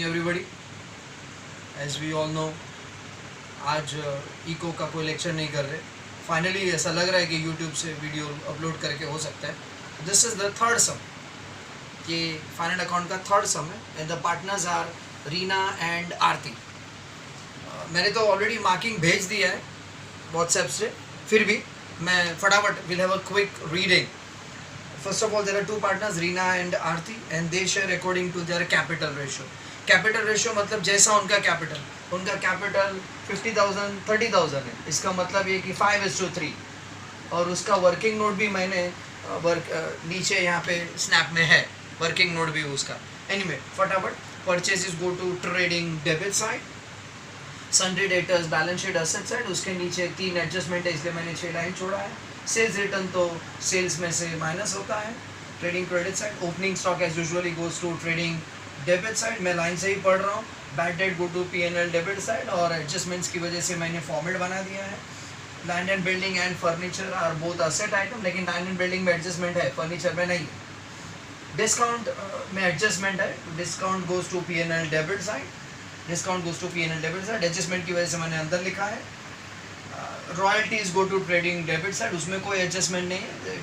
Morning everybody. As we all know, आज eco का कोई लेक्चर नहीं कर रहे। फाइनली ऐसा लग रहा है कि यूट्यूब से वीडियो अपलोड करके हो सकता है। This is the third sum, ये फाइनल अकाउंट का थर्ड सम है and the partners are Reena and Aarti. मैंने तो ऑलरेडी मार्किंग भेज दिया है व्हाट्सएप से, फिर भी मैं फटाफट will have a quick reading. First of all, there are two partners, Reena and Aarti, and they share according to their capital ratio. Capital ratio मतलब जैसा उनका capital 50,000 30,000 है, इसका मतलब ये कि 5:3, और उसका वर्किंग नोट भी मैंने नीचे यहाँ पे स्नैप में है, वर्किंग नोट भी उसका। एनीवे फटाफट, purchases go to trading debit side, sundry debtors balance sheet asset side, उसके नीचे 3 एडजस्टमेंट है इसलिए मैंने 6 लाइन छोड़ा है। सेल्स रिटर्न तो सेल्स में से माइनस होता है। Trading credit side, opening stock as usually goes to trading debit side, मैं लाइन से ही पढ़ रहा हूँ। Bad debt go to P&L debit side, और एडजस्टमेंट्स की वजह से मैंने फॉर्मेट बना दिया है। Land and building and furniture are both asset item, लेकिन लैंड एंड बिल्डिंग में एडजस्टमेंट है, फर्नीचर में नहीं। डिस्काउंट में एडजस्टमेंट है, discount goes to P&L debit side, discount goes to P&L debit side, adjustment की वजह से मैंने अंदर लिखा है। Royalties go to trading debit side, उसमें कोई एडजस्टमेंट नहीं है,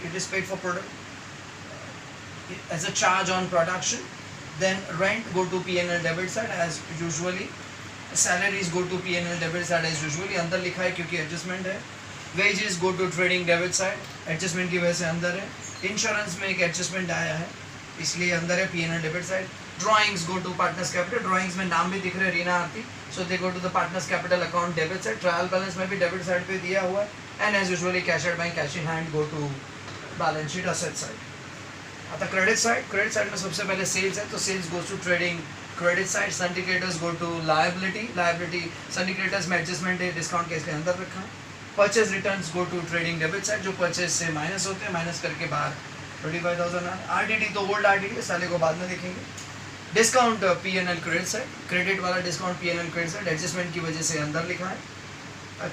it is paid for product as a charge on production. Then rent go to P&L debit side as usually, salaries go to P&L debit side as usually, अंदर लिखा है क्योंकि adjustment है। Wages go to trading debit side, adjustment की वजह से अंदर है। इंश्योरेंस में एक एडजस्टमेंट आया है इसलिए अंदर है P&L debit side. Drawings go to partners capital, drawings में नाम भी दिख रहे हैं Reena Aarti, so they go to the partners capital account debit side. Trial balance में भी डेबिट साइड पे दिया हुआ है। And as usually cash at bank, cash in hand go to balance sheet asset side. आता क्रेडिट साइड में सबसे पहले सेल्स है, तो sales goes to trading credit side. Syndicators go to liability syndicators में एडजस्टमेंट है, डिस्काउंट के इसलिए अंदर रखा है। Purchase returns go to trading debit side, जो परचेज से माइनस होते हैं, माइनस करके बाहर 25,000 है। RDD तो ओल्ड RDD है, साले को बाद में देखेंगे। Discount P&L credit side, credit वाला discount P&L credit side, adjustment की वजह से अंदर लिखा है।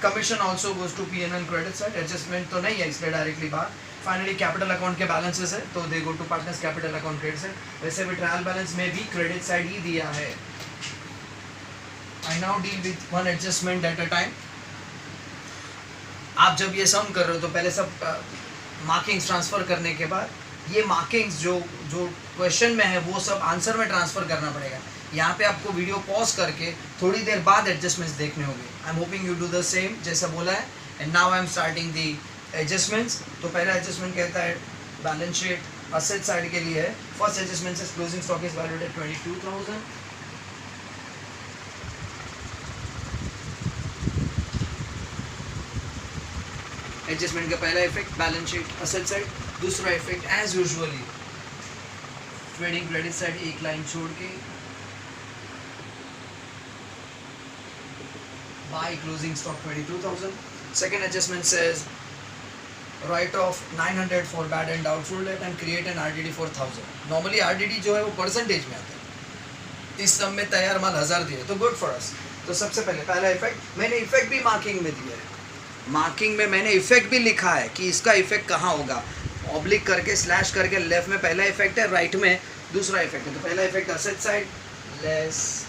Commission also goes to P&L credit side, adjustment तो नहीं है इसलिए डायरेक्टली बाहर। फाइनली कैपिटल अकाउंट के बैलेंसेस है, तो they go to partners capital account credit side. वैसे भी ट्रायल बैलेंस में भी क्रेडिट साइड ही दिया है। I now deal with one adjustment at a time. आप जब ये सम कर रहे हो तो पहले सब मार्किंग्स ट्रांसफर करने के बाद ये मार्किंग्स जो क्वेश्चन में है वो सब आंसर में ट्रांसफर करना पड़ेगा। यहाँ पे आपको वीडियो पॉज करके थोड़ी देर बाद एडजस्टमेंट्स देखने होंगे। आई am hoping you do the same जैसा बोला है। And now I am starting the adjustments. तो पहला एडजस्टमेंट कहता है बैलेंस शीट असेट साइड के लिए है। फर्स्ट एडजस्टमेंट से closing stock is valued at 22,000। Adjustment का पहला effect balance sheet asset side. दूसरा effect as usually trading credit side, एक लाइन छोड़ के by closing stock 22,000। Second adjustment says write off 900 for bad and doubtful debt and create an RDD 4,000। Normally RDD जो है वो percentage में आता है, इस सब में तैयार माल 1000 दिए तो गुड फॉर अस। तो सबसे पहले पहला इफेक्ट, मैंने इफेक्ट भी मार्किंग में दिया है। मार्किंग में मैंने इफेक्ट भी लिखा है कि इसका इफेक्ट कहाँ होगा, ऑब्लिक करके स्लैश करके। लेफ्ट में पहला इफेक्ट है, राइट में दूसरा इफेक्ट है। तो पहला effect asset side, less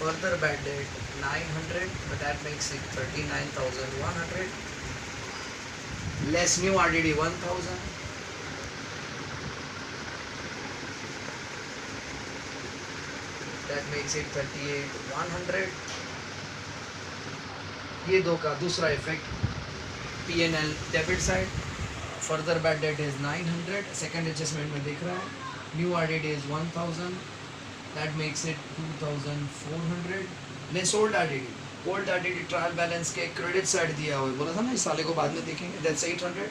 further bad date 900 but that makes it 39,100 less new RDD 1,000 that makes it 38,100। ये दो का दूसरा effect P&L debit side, further bad date is 900, second adjustment में दिख रहा है। New RDD is 1,000, that makes it 2,400 less old RDD trial balance के credit side दिया हुआ है, बोला था ना इस साले को बाद में देखेंगे। दैट्स 800,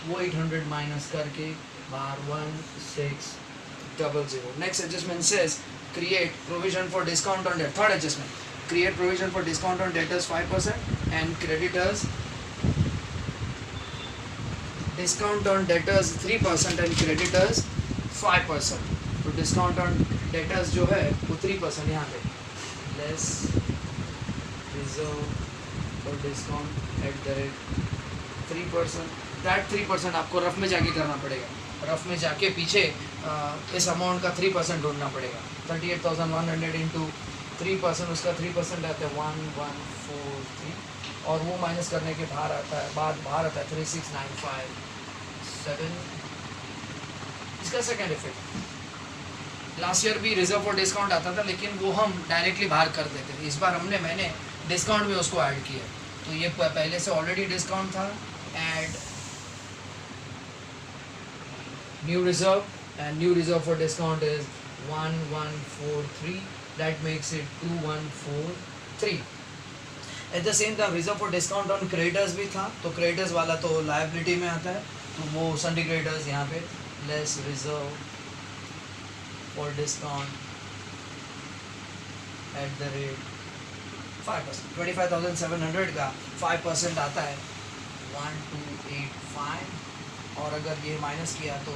वो 800 माइनस करके बार 1600। Next adjustment says create provision for discount on debt. Third adjustment, create provision for discount on debtors 5% and creditors, discount on debtors 3% and creditors 5%। तो discount on debtors जो है वो 3% यहाँ पे, less reserve for discount at the rate 3%। that 3% आपको rough में जाके करना पड़ेगा। रफ में जाके पीछे इस अमाउंट का 3% ढूंढना पड़ेगा। 38,100 इंटू 3%, उसका 3% आता है 1143, और वो माइनस करने के बाहर आता है 36,957। इसका सेकेंड इफेक्ट, लास्ट ईयर भी रिजर्व फॉर डिस्काउंट आता था, लेकिन वो हम डायरेक्टली बाहर कर देते थे। इस बार मैंने डिस्काउंट में उसको ऐड किया, तो ये पहले से ऑलरेडी डिस्काउंट था। Add new reserve, and new reserve for discount is 1143, that makes it 2143. At the same time reserve for discount on creditors भी था, तो creditors वाला तो liability में आता है, तो वो sundry creditors यहाँ पे less reserve for discount at the rate 5%। 25,700 का 5% आता है 1285, और अगर ये माइनस किया तो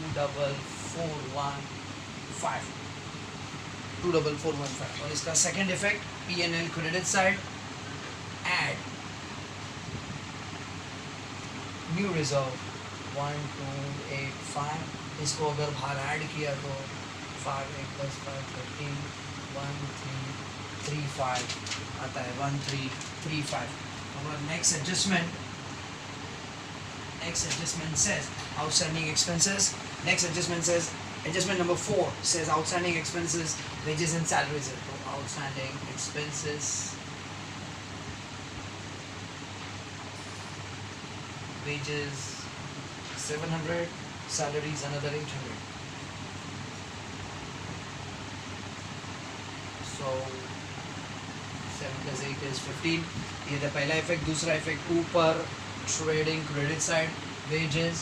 2415। और इसका second effect P&L credit side, add new reserve 1285, इसको अगर बाहर ऐड किया तो 5 8 + 5 13 1335 आता है 1335। और next adjustment says outstanding expenses. Next adjustment says, adjustment number 4 says outstanding expenses, wages and salaries. So outstanding expenses, wages 700, salaries another 800. So 7 + 8 is 15. ये था पहला इफेक्ट। दूसरा इफेक्ट ऊपर trading credit side, wages,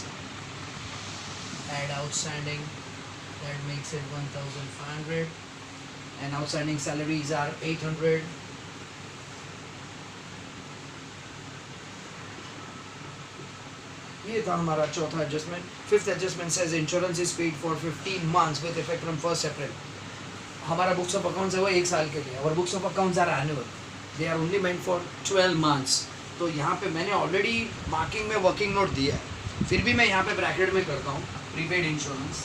add outstanding, that makes it 1,500, and outstanding salaries are 800. ये था हमारा चौथा adjustment. Fifth adjustment says insurance is paid for 15 months with effect from 1st April. हमारा बुक्स ऑफ अकाउंट्स है वो 1 साल के लिए, और books of accounts are annual, they are only meant for 12 months। तो यहाँ पे मैंने ऑलरेडी मार्किंग में वर्किंग नोट दिया है, फिर भी मैं यहाँ पे ब्रैकेट में करता हूँ prepaid insurance.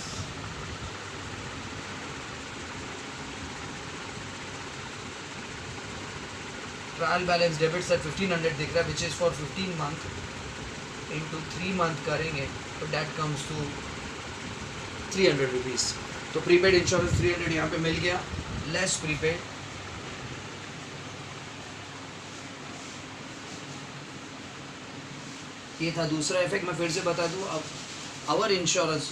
Trial balance debit से 1500 दिख रहा है, which is for 15 month, into 3 month करेंगे तो डैट कम्स टू 300 रुपीज़। तो प्रीपेड इंश्योरेंस 300 यहाँ पे मिल गया, लेस प्रीपेड। ये था दूसरा इफेक्ट। मैं फिर से बता दूँ, अब our insurance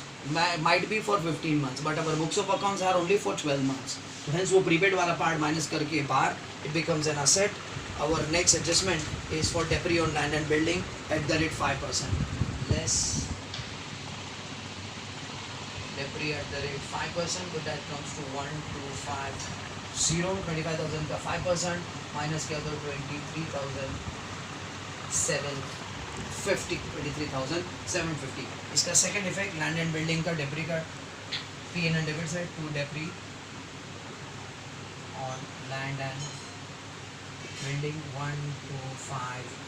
might be for 15 months, but our books of accounts are only for 12 months, तो हेंस वो प्रीपेड वाला पार्ट माइनस करके बाहर it becomes an asset. Our next adjustment is for depre on land and building at the rate 5%, less depre at the rate 5%, तो that comes to 1250। 25,000 का 5% minus किया तो 23,750। इसका second effect land and building का depre का P&L debit side to depre on land and building 1250।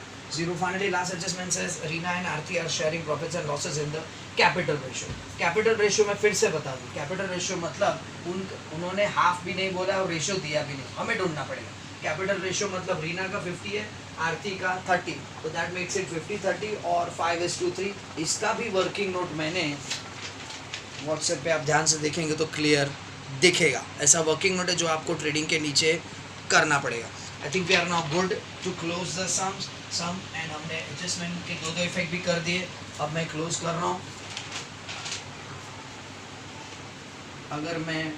Finally, last adjustment says Reena and Aarti are sharing profits and losses in the capital ratio. Capital ratio मैं फिर से बता दूँ, capital ratio मतलब उन्होंने half भी नहीं बोला और रेशियो दिया भी नहीं, हमें ढूंढना पड़ेगा। कैपिटल रेशियो मतलब रीना का 50 है, आरती का 30, तो दैट मेक्स इट 50-30 और 5:3। इसका भी वर्किंग नोट मैंने व्हाट्सएप पे, आप ध्यान से देखेंगे तो क्लियर दिखेगा। ऐसा वर्किंग नोट है जो आपको ट्रेडिंग के नीचे करना पड़ेगा। I think we are now good to close the same and हमने एडजस्टमेंट के दो इफेक्ट भी कर दिए। अब मैं क्लोज कर रहा हूँ। अगर मैं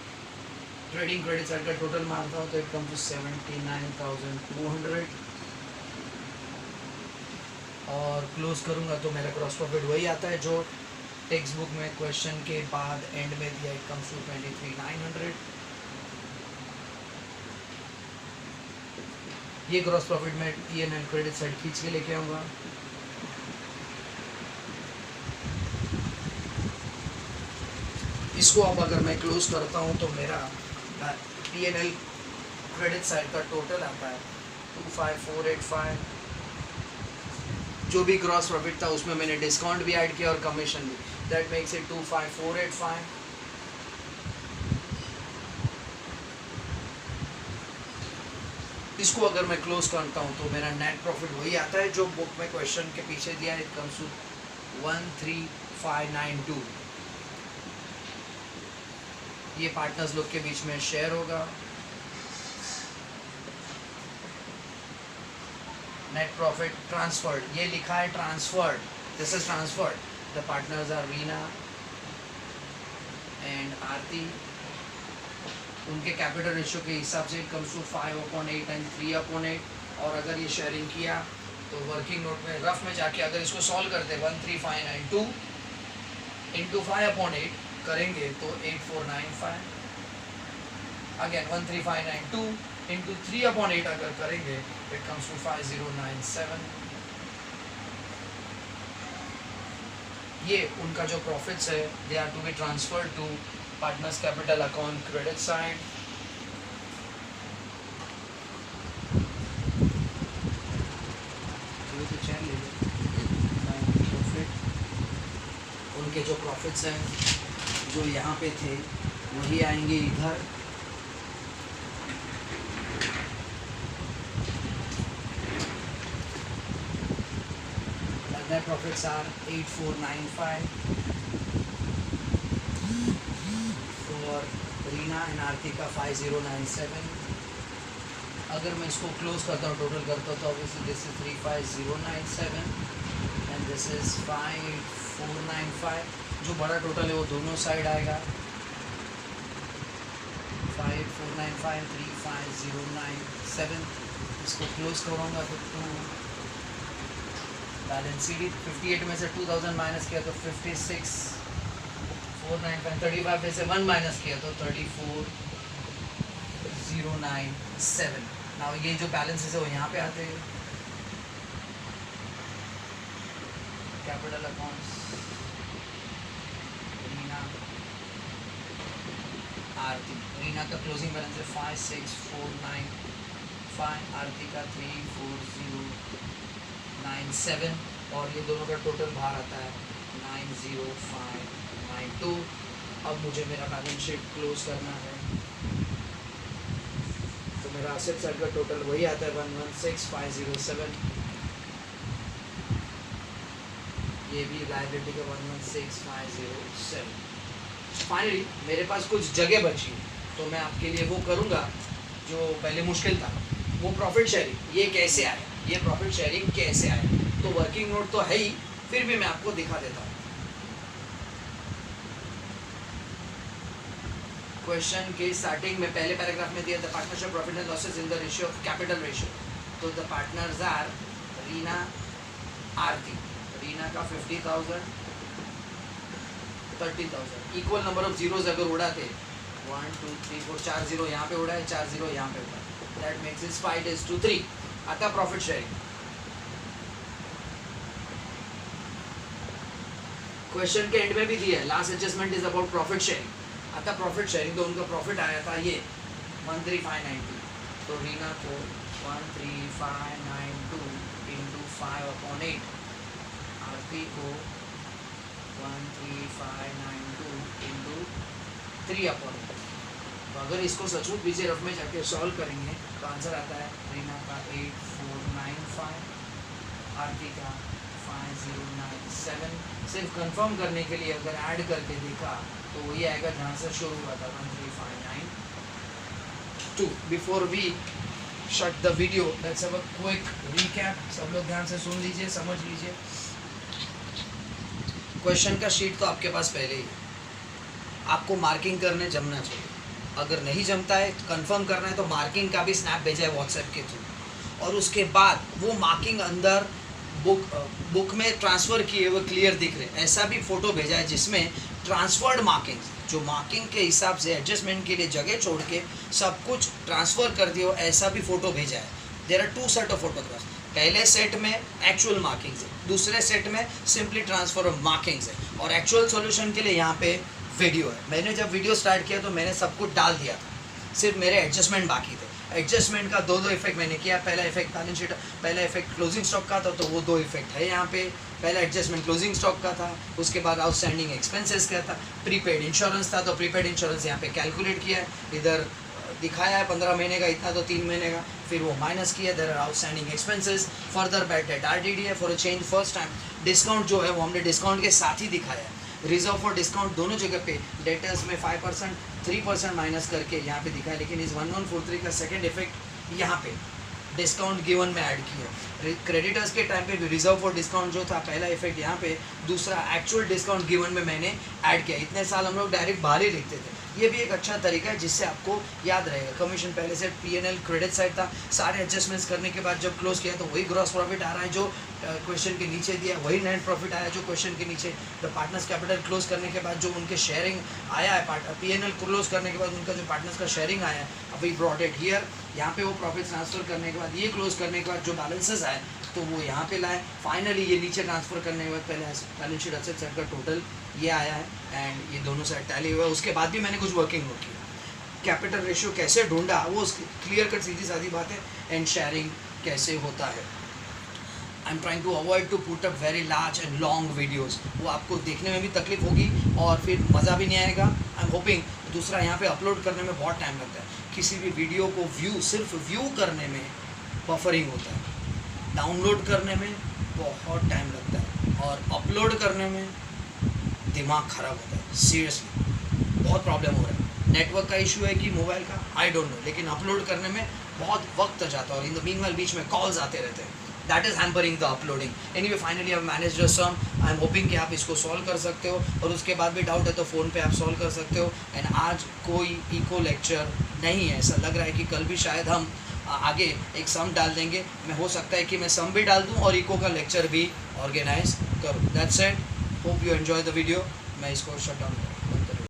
ट्रेडिंग क्रेडिट साइड का टोटल मारता हूँ तो इट कम टू 79,200 और क्लोज करूँगा तो मेरा क्रॉस प्रॉफिट वही आता है जो टेक्स्ट बुक में क्वेश्चन के बाद एंड में दिया, इट कम्स टू 23,900। ये क्रॉस प्रॉफिट में P&L क्रेडिट साइड खींच के लेके आऊँगा। इसको अब अगर मैं क्लोज करता हूँ तो मेरा P&L क्रेडिट साइड का टोटल आता है 25,485। जो भी क्रॉस प्रॉफिट था उसमें मैंने डिस्काउंट भी ऐड किया और कमीशन भी, दैट मेक्स इट 25485. इसको अगर मैं क्लोज करता हूँ तो मेरा नेट प्रॉफिट वही आता है जो बुक में क्वेश्चन के पीछे दिया है. It comes to 13592. ये पार्टनर्स लोग के बीच में शेयर होगा. नेट प्रॉफिट ट्रांसफर्ड, ये लिखा है transferred. This is transferred. The partners are Reena and Aarti. उनके कैपिटल रेशियो के हिसाब से इट कम्स टू 5/8 एंड 3/8. और अगर ये शेयरिंग किया तो वर्किंग नोट में रफ में जाके अगर इसको सॉल्व करते 13592 इंटू 5/8 करेंगे तो 8495. अगेन 13592 इंटू 3/8 अगर करेंगे इट कम्स टू 5097. ये उनका जो प्रॉफिट्स है they are to be transferred to partners capital account credit side. उनके जो प्रॉफिट्स हैं जो यहाँ पे थे वही आएंगे इधर. Net profits are 8495 for Reena and Aarti का 5097. अगर मैं इसको क्लोज करता हूँ टोटल करता हूँ तो obviously this is 35097 and this is 5495. जो बड़ा टोटल है वो दोनों साइड आएगा. 5495 35097. इसको क्लोज करूँगा तो 2 बैलेंस शीट 58 में से 2000 माइनस किया तो 56. 495 35 में से 1 माइनस किया तो 34097. नाउ ये जो बैलेंसेस है वो यहाँ पे आते हैं. कैपिटल अकाउंट्स रीना आरती. रीना का क्लोजिंग बैलेंस है 56495. आरती का 34097 और ये दोनों का टोटल बाहर आता है 90592. अब मुझे मेरा बैलेंस शीट क्लोज करना है तो मेरा एसेट साइड का टोटल वही आता है 116507. ये भी लायबिलिटी का 116507. फाइनली मेरे पास कुछ जगह बची तो मैं आपके लिए वो करूँगा जो पहले मुश्किल था, वो प्रॉफिट शेयरिंग. ये कैसे आए, ये प्रॉफिट शेयरिंग कैसे आए. तो वर्किंग नोट तो है ही, फिर भी मैं आपको दिखा देता हूँ. क्वेश्चन के स्टार्टिंग में पहले पैराग्राफ में दिया the partnership profit and losses in the ratio of capital ratio. तो द पार्टनर्स आर रीना आरती. रीना का 50,000 30,000. इक्वल नंबर ऑफ जीरोज अगर उड़ाते 1 2 3 4 4 जीरो यहाँ पे उड़ा है, 4 जीरो यहाँ पे उड़ा है. That makes it 5:3. आता प्रॉफिट शेयरिंग. क्वेश्चन के एंड में भी दिया है last adjustment is about profit sharing. आता प्रॉफिट शेयरिंग तो उनका प्रॉफिट आया था ये 13592. तो रीना को 13592 इंटू 5/8. आरती को 13592 इंटू 3/8. तो अगर इसको सचमुच बीजे रफ में जाके सॉल्व करेंगे तो आंसर आता है रीना का 8495. आरती का 5097. सिर्फ कंफर्म करने के लिए अगर ऐड करके देखा तो वही आएगा जहाँ से शुरू हुआ था 13592. Before we shut the video let's have a quick recap. सब लोग ध्यान से सुन लीजिए, समझ लीजिए. क्वेश्चन का शीट तो आपके पास पहले ही, आपको मार्किंग करने जमना चाहिए. अगर नहीं जमता है कंफर्म करना है तो मार्किंग का भी स्नैप भेजा है व्हाट्सएप के थ्रू. और उसके बाद वो मार्किंग अंदर बुक में ट्रांसफ़र किए हुए क्लियर दिख रहे. ऐसा भी फ़ोटो भेजा है जिसमें ट्रांसफर्ड मार्किंग्स, जो मार्किंग के हिसाब से एडजस्टमेंट के लिए जगह छोड़ के सब कुछ ट्रांसफ़र कर दिया, ऐसा भी फ़ोटो भेजा है. There are 2 set of photographs. पहले सेट में एक्चुअल मार्किंग्स है, दूसरे सेट में सिंपली ट्रांसफर ऑफ मार्किंग्स है. और एक्चुअल सॉल्यूशन के लिए यहाँ पे वीडियो है. मैंने जब वीडियो स्टार्ट किया तो मैंने सब कुछ डाल दिया था, सिर्फ मेरे एडजस्टमेंट बाकी थे. एडजस्टमेंट का 2 इफेक्ट मैंने किया. पहला इफेक्ट बैलेंस शीट, पहला इफेक्ट क्लोजिंग स्टॉक का था तो वो 2 इफेक्ट है यहाँ पे. पहला एडजस्टमेंट क्लोजिंग स्टॉक का था, उसके बाद आउटस्टैंडिंग एक्सपेंसेस का था, प्रीपेड इंश्योरेंस था, तो प्रीपेड इंश्योरेंस यहाँ पे कैलकुलेट किया है, इधर दिखाया है 15 महीने का इतना तो 3 महीने का, फिर वो माइनस किया, there are outstanding expenses, further bad debt RTD है for a change first time, discount जो है वो हमने डिस्काउंट के साथ ही दिखाया है, रिजर्व फॉर डिस्काउंट दोनों जगह पे डेटर्स में 5% 3% माइनस करके यहाँ पे दिखा है, लेकिन इस 1143 का सेकेंड इफेक्ट यहाँ पे डिस्काउंट गिवन में ऐड किया, क्रेडिटर्स के टाइम पे रिजर्व फॉर डिस्काउंट जो था पहला इफेक्ट यहाँ पे, दूसरा एक्चुअल डिस्काउंट गिवन में मैंने ऐड किया। इतने साल हम लोग डायरेक्ट बाहर ही लिखते थे, ये भी एक अच्छा तरीका है जिससे आपको याद रहेगा। कमीशन पहले से P&L क्रेडिट साइड था, सारे एडजस्टमेंट्स करने के बाद जब क्लोज किया तो वही ग्रॉस प्रॉफिट आ रहा है जो क्वेश्चन के नीचे दिया, वही नेट प्रॉफिट आया जो क्वेश्चन के नीचे, द पार्टनर्स कैपिटल क्लोज करने के बाद जो उनके शेयरिंग आया है, P&L क्लोज करने के बाद उनका जो पार्टनर्स का शेयरिंग आया है, अभी ब्रॉट इट हियर, यहाँ पे वो प्रॉफिट ट्रांसफर करने के बाद ये क्लोज करने के बाद जो बैलेंसेस आए तो वो यहाँ पे लाए, फाइनली ये नीचे ट्रांसफर करने के बाद पहले बैलेंस शीट एसेट साइड का टोटल ये आया है एंड ये दोनों साइड टैली हुआ है। उसके बाद भी मैंने कुछ वर्किंग नोट किया, कैपिटल रेशियो कैसे ढूंढा वो क्लियर कट सीधी सादी बात है, एंड शेयरिंग कैसे होता है। I am trying to avoid to put up very large and long videos, वो आपको देखने में भी तकलीफ होगी और फिर मज़ा भी नहीं आएगा। आई एम होपिंग। दूसरा यहाँ पे अपलोड करने में बहुत टाइम लगता है, किसी भी वीडियो को सिर्फ व्यू करने में बफरिंग होता है, डाउनलोड करने में बहुत टाइम लगता है और अपलोड करने में दिमाग ख़राब होता है। सीरियसली बहुत प्रॉब्लम हो रहा है, नेटवर्क का इशू है कि मोबाइल का, आई डोंट नो, लेकिन अपलोड करने में बहुत वक्त जाता है और इन द मीनवाइल बीच में कॉल्स आते रहते हैं, that is hampering the uploading. Anyway finally I manage the same, I am hoping कि आप इसको सॉल्व कर सकते हो और उसके बाद भी डाउट है तो फ़ोन पे आप सॉल्व कर सकते हो। एंड आज कोई इको लेक्चर नहीं है, ऐसा लग रहा है कि कल भी शायद हम आगे एक सम डाल देंगे, मैं हो सकता है कि मैं सम भी डाल दूं और इको का लेक्चर भी ऑर्गेनाइज करूं। That's it, hope you enjoy the video. मैं इसको शट डाउन